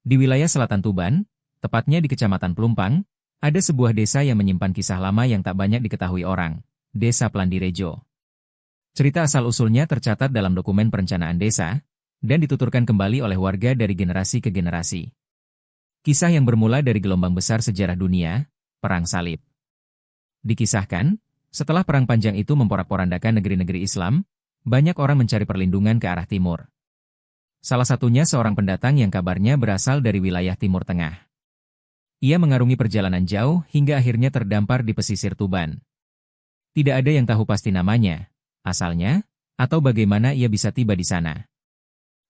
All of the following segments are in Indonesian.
Di wilayah selatan Tuban, tepatnya di Kecamatan Pelumpang, ada sebuah desa yang menyimpan kisah lama yang tak banyak diketahui orang, Desa Plandirejo. Cerita asal-usulnya tercatat dalam dokumen perencanaan desa, dan dituturkan kembali oleh warga dari generasi ke generasi. Kisah yang bermula dari gelombang besar sejarah dunia, Perang Salib. Dikisahkan, setelah perang panjang itu memporak-porandakan negeri-negeri Islam, banyak orang mencari perlindungan ke arah timur. Salah satunya seorang pendatang yang kabarnya berasal dari wilayah Timur Tengah. Ia mengarungi perjalanan jauh hingga akhirnya terdampar di pesisir Tuban. Tidak ada yang tahu pasti namanya, asalnya, atau bagaimana ia bisa tiba di sana.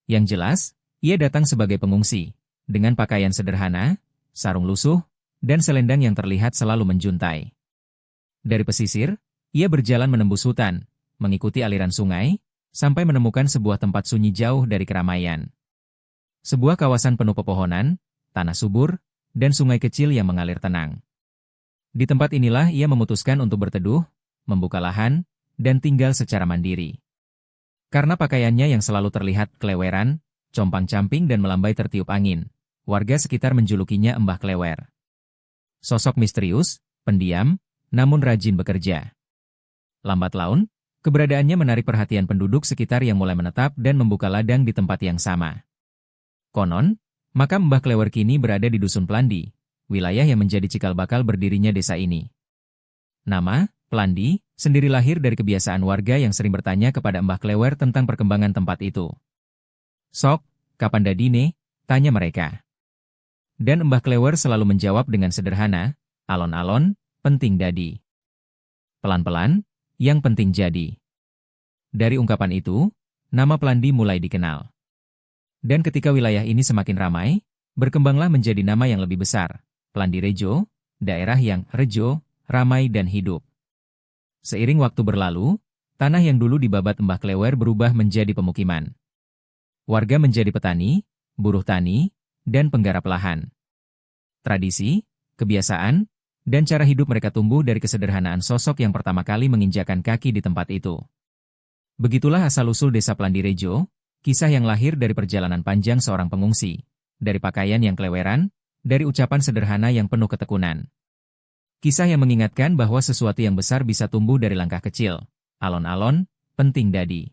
Yang jelas, ia datang sebagai pengungsi, dengan pakaian sederhana, sarung lusuh, dan selendang yang terlihat selalu menjuntai. Dari pesisir, ia berjalan menembus hutan, mengikuti aliran sungai, sampai menemukan sebuah tempat sunyi jauh dari keramaian. Sebuah kawasan penuh pepohonan, tanah subur, dan sungai kecil yang mengalir tenang. Di tempat inilah ia memutuskan untuk berteduh, membuka lahan, dan tinggal secara mandiri. Karena pakaiannya yang selalu terlihat keleweran, compang-camping dan melambai tertiup angin, warga sekitar menjulukinya Mbah Klewer. Sosok misterius, pendiam, namun rajin bekerja. Lambat laun, keberadaannya menarik perhatian penduduk sekitar yang mulai menetap dan membuka ladang di tempat yang sama. Konon, makam Mbah Klewer kini berada di Dusun Plandi, wilayah yang menjadi cikal bakal berdirinya desa ini. Nama, Plandi, sendiri lahir dari kebiasaan warga yang sering bertanya kepada Mbah Klewer tentang perkembangan tempat itu. "Sok, kapan dadine?" tanya mereka. Dan Mbah Klewer selalu menjawab dengan sederhana, "Alon-alon, penting dadi. Pelan-pelan, yang penting jadi." Dari ungkapan itu, nama Plandi mulai dikenal. Dan ketika wilayah ini semakin ramai, berkembanglah menjadi nama yang lebih besar, Plandirejo, daerah yang rejo, ramai dan hidup. Seiring waktu berlalu, tanah yang dulu dibabat Mbah Klewer berubah menjadi pemukiman. Warga menjadi petani, buruh tani, dan penggarap lahan. Tradisi, kebiasaan, dan cara hidup mereka tumbuh dari kesederhanaan sosok yang pertama kali menginjakan kaki di tempat itu. Begitulah asal-usul Desa Plandirejo, kisah yang lahir dari perjalanan panjang seorang pengungsi, dari pakaian yang keleweran, dari ucapan sederhana yang penuh ketekunan. Kisah yang mengingatkan bahwa sesuatu yang besar bisa tumbuh dari langkah kecil. Alon-alon, penting dadi.